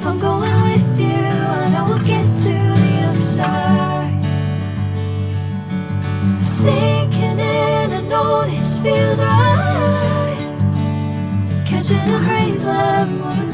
I'm going with you, I know we'll get to the other side. Sinking in, I know this feels right. Catching a crazy love, moving